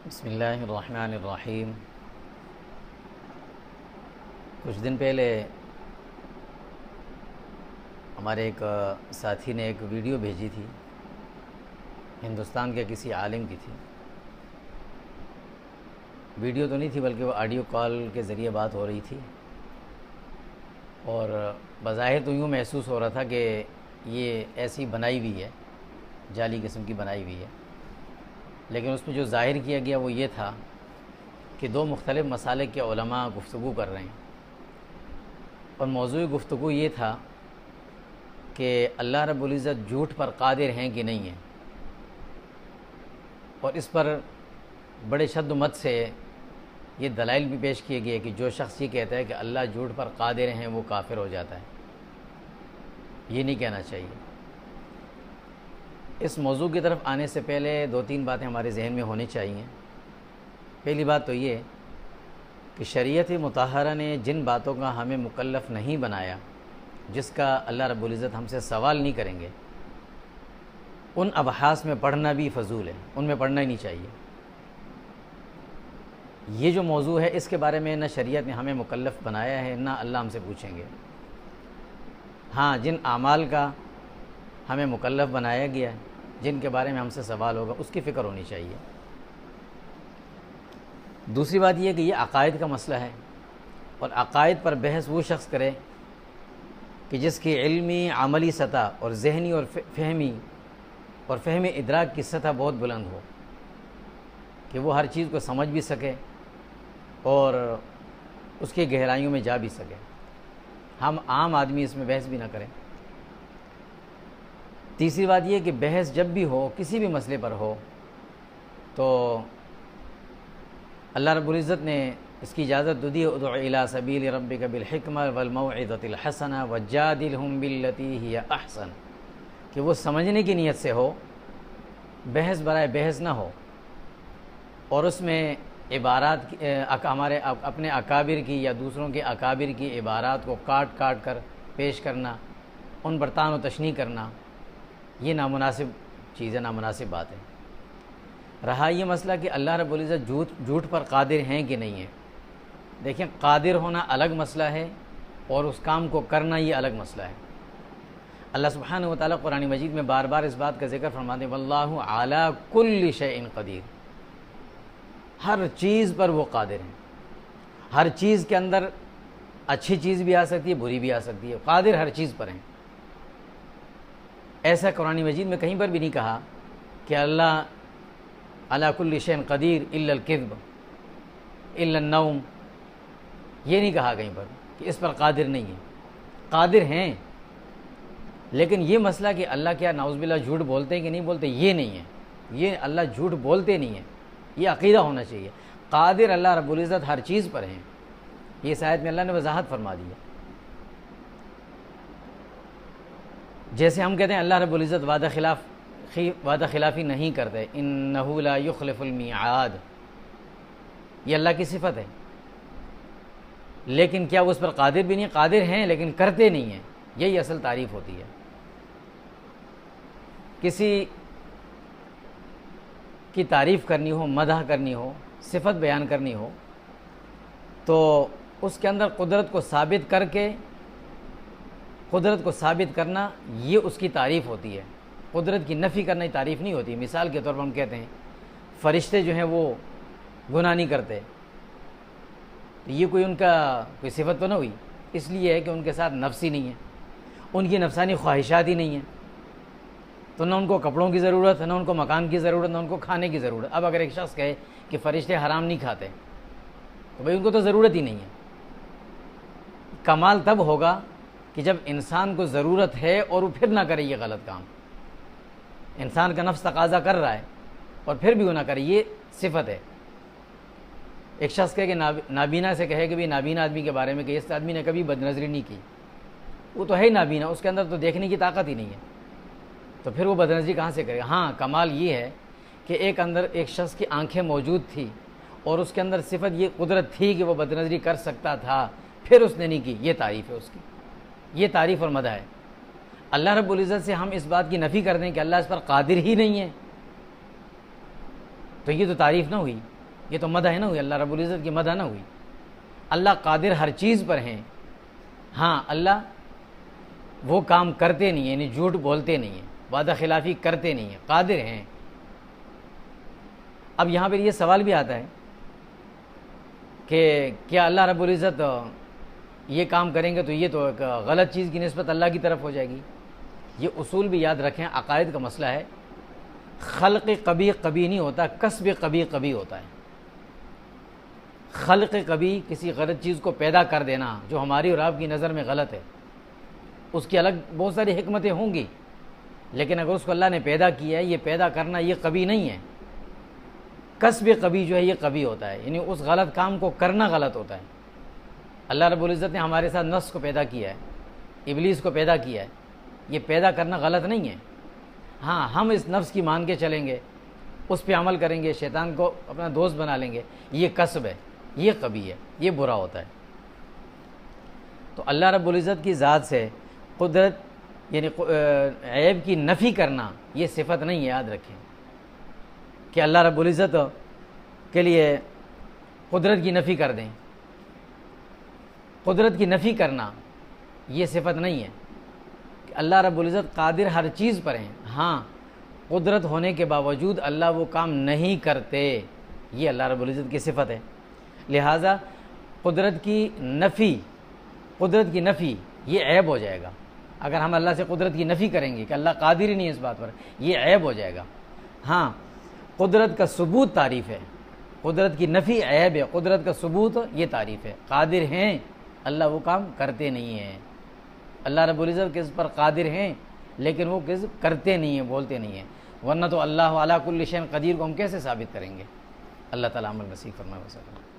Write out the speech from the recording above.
بسم اللہ الرحمن الرحیم۔ کچھ دن پہلے ہمارے ایک ساتھی نے ایک ویڈیو بھیجی تھی، ہندوستان کے کسی عالم کی تھی۔ ویڈیو تو نہیں تھی بلکہ وہ آڈیو کال کے ذریعے بات ہو رہی تھی، اور بظاہر تو یوں محسوس ہو رہا تھا کہ یہ ایسی بنائی ہوئی ہے، جعلی قسم کی بنائی ہوئی ہے، لیکن اس میں جو ظاہر کیا گیا وہ یہ تھا کہ دو مختلف مسالک کے علماء گفتگو کر رہے ہیں، اور موضوع گفتگو یہ تھا کہ اللہ رب العزت جھوٹ پر قادر ہیں کہ نہیں ہیں، اور اس پر بڑے شد و مت سے یہ دلائل بھی پیش کیے گئے کہ جو شخص یہ کہتا ہے کہ اللہ جھوٹ پر قادر ہیں وہ کافر ہو جاتا ہے۔ یہ نہیں کہنا چاہیے۔ اس موضوع کی طرف آنے سے پہلے دو تین باتیں ہمارے ذہن میں ہونی چاہیے۔ پہلی بات تو یہ کہ شریعت مطہرہ نے جن باتوں کا ہمیں مکلف نہیں بنایا، جس کا اللہ رب العزت ہم سے سوال نہیں کریں گے، ان ابحاث میں پڑھنا بھی فضول ہے، ان میں پڑھنا ہی نہیں چاہیے۔ یہ جو موضوع ہے اس کے بارے میں نہ شریعت نے ہمیں مکلف بنایا ہے، نہ اللہ ہم سے پوچھیں گے۔ ہاں، جن اعمال کا ہمیں مکلف بنایا گیا ہے، جن کے بارے میں ہم سے سوال ہوگا، اس کی فکر ہونی چاہیے۔ دوسری بات یہ کہ یہ عقائد کا مسئلہ ہے، اور عقائد پر بحث وہ شخص کرے کہ جس کی علمی عملی سطح اور ذہنی اور فہمی ادراک کی سطح بہت بلند ہو، کہ وہ ہر چیز کو سمجھ بھی سکے اور اس کی گہرائیوں میں جا بھی سکے۔ ہم عام آدمی اس میں بحث بھی نہ کریں۔ تیسری بات یہ کہ بحث جب بھی ہو، کسی بھی مسئلے پر ہو، تو اللہ رب العزت نے اس کی اجازت دی، ادع الی سبیل ربک بالحکمہ والموعظۃ الحسنہ وجادلہم باللتی ہی احسن، کہ وہ سمجھنے کی نیت سے ہو، بحث برائے بحث نہ ہو، اور اس میں عبارات ہمارے اپنے اکابر کی یا دوسروں کے اکابر کی عبارات کو کاٹ کاٹ کر پیش کرنا، ان پر طعن و تشنیع کرنا، یہ نامناسب چیز ہے، نامناسب بات ہے۔ رہا یہ مسئلہ کہ اللہ رب العزت جھوٹ پر قادر ہیں کہ نہیں ہیں، دیکھیں، قادر ہونا الگ مسئلہ ہے اور اس کام کو کرنا یہ الگ مسئلہ ہے۔ اللہ سبحانہ و تعالیٰ قرآن مجید میں بار بار اس بات کا ذکر فرماتے ہیں، واللہ علی کل شیء قدیر، ہر چیز پر وہ قادر ہیں۔ ہر چیز کے اندر اچھی چیز بھی آ سکتی ہے، بری بھی آ سکتی ہے، قادر ہر چیز پر ہیں۔ ایسا قرآن مجید میں کہیں پر بھی نہیں کہا کہ اللہ علی کل شیء قدیر الا الکذب الا النوم، یہ نہیں کہا کہیں پر کہ اس پر قادر نہیں ہے۔ قادر ہیں، لیکن یہ مسئلہ کہ اللہ کیا نعوذ باللہ جھوٹ بولتے ہیں کہ نہیں بولتے، یہ نہیں ہے۔ یہ اللہ جھوٹ بولتے نہیں ہیں، یہ عقیدہ ہونا چاہیے۔ قادر اللہ رب العزت ہر چیز پر ہیں، یہ اس آیت میں اللہ نے وضاحت فرما دی ہے۔ جیسے ہم کہتے ہیں اللہ رب العزت وعدہ خلافی نہیں کرتے، انہ لا یخلف المیعاد، یہ اللہ کی صفت ہے، لیکن کیا وہ اس پر قادر بھی نہیں؟ قادر ہیں لیکن کرتے نہیں ہیں، یہی اصل تعریف ہوتی ہے۔ کسی کی تعریف کرنی ہو، مدح کرنی ہو، صفت بیان کرنی ہو، تو اس کے اندر قدرت کو ثابت کر کے، قدرت کو ثابت کرنا یہ اس کی تعریف ہوتی ہے۔ قدرت کی نفی کرنا ہی تعریف نہیں ہوتی۔ مثال کے طور پر ہم کہتے ہیں فرشتے جو ہیں وہ گناہ نہیں کرتے، تو یہ کوئی ان کا کوئی صفت تو نہ ہوئی، اس لیے ہے کہ ان کے ساتھ نفس ہی نہیں ہے، ان کی نفسانی خواہشات ہی نہیں ہیں، تو نہ ان کو کپڑوں کی ضرورت ہے، نہ ان کو مکان کی ضرورت، نہ ان کو کھانے کی ضرورت۔ اب اگر ایک شخص کہے کہ فرشتے حرام نہیں کھاتے، تو بھئی ان کو تو ضرورت ہی نہیں ہے۔ کمال تب ہوگا کہ جب انسان کو ضرورت ہے اور وہ پھر نہ کرے یہ غلط کام۔ انسان کا نفس تقاضا کر رہا ہے اور پھر بھی وہ نہ کرے، یہ صفت ہے۔ ایک شخص کہے کہ نابینا سے کہے کہ بھی نابینا آدمی کے بارے میں کہ اس آدمی نے کبھی بد نظری نہیں کی، وہ تو ہے ہی نابینا، اس کے اندر تو دیکھنے کی طاقت ہی نہیں ہے، تو پھر وہ بد نظری کہاں سے کرے گا؟ ہاں، کمال یہ ہے کہ ایک شخص کی آنکھیں موجود تھی اور اس کے اندر صفت یہ قدرت تھی کہ وہ بد نظری کر سکتا تھا، پھر اس نے نہیں کی، یہ تعریف ہے اس کی، یہ تعریف اور مدح ہے۔ اللہ رب العزت سے ہم اس بات کی نفی کر دیں کہ اللہ اس پر قادر ہی نہیں ہے، تو یہ تو تعریف نہ ہوئی، یہ تو مدح نہ ہوئی، اللہ رب العزت کی مدح نہ ہوئی۔ اللہ قادر ہر چیز پر ہیں، ہاں اللہ وہ کام کرتے نہیں ہیں، یعنی جھوٹ بولتے نہیں ہیں، وعدہ خلافی کرتے نہیں ہیں، قادر ہیں۔ اب یہاں پر یہ سوال بھی آتا ہے کہ کیا اللہ رب العزت یہ کام کریں گے تو یہ تو ایک غلط چیز کی نسبت اللہ کی طرف ہو جائے گی؟ یہ اصول بھی یاد رکھیں، عقائد کا مسئلہ ہے۔ خلق کبھی کبھی نہیں ہوتا، کسب کبھی کبھی ہوتا ہے۔ خلق کبھی کسی غلط چیز کو پیدا کر دینا جو ہماری اور آپ کی نظر میں غلط ہے، اس کی الگ بہت ساری حکمتیں ہوں گی، لیکن اگر اس کو اللہ نے پیدا کیا ہے، یہ پیدا کرنا یہ کبھی نہیں ہے۔ کسب کبھی جو ہے یہ کبھی ہوتا ہے، یعنی اس غلط کام کو کرنا غلط ہوتا ہے۔ اللہ رب العزت نے ہمارے ساتھ نفس کو پیدا کیا ہے، ابلیس کو پیدا کیا ہے، یہ پیدا کرنا غلط نہیں ہے۔ ہاں ہم اس نفس کی مان کے چلیں گے، اس پہ عمل کریں گے، شیطان کو اپنا دوست بنا لیں گے، یہ کسب ہے، یہ کبھی ہے، یہ برا ہوتا ہے۔ تو اللہ رب العزت کی ذات سے قدرت یعنی عیب کی نفی کرنا یہ صفت نہیں ہے، یاد رکھیں کہ اللہ رب العزت کے لیے قدرت کی نفی کر دیں۔ قدرت کی نفی کرنا یہ صفت نہیں ہے کہ اللہ رب العزت قادر ہر چیز پر ہیں، ہاں قدرت ہونے کے باوجود اللہ وہ کام نہیں کرتے، یہ اللہ رب العزت کی صفت ہے۔ لہٰذا قدرت کی نفی یہ عیب ہو جائے گا۔ اگر ہم اللہ سے قدرت کی نفی کریں گے کہ اللہ قادر ہی نہیں ہے اس بات پر، یہ عیب ہو جائے گا۔ ہاں قدرت کا ثبوت تعریف ہے، قدرت کی نفی عیب ہے، قدرت کا ثبوت یہ تعریف ہے۔ قادر ہیں اللہ، وہ کام کرتے نہیں ہیں۔ اللہ رب العزت کس پر قادر ہیں لیکن وہ کس کرتے نہیں ہیں، بولتے نہیں ہیں، ورنہ تو اللہ علی کل شیء قدیر کو ہم کیسے ثابت کریں گے؟ اللہ تعالیٰ عمل نصیب فرمائے۔ وسلم۔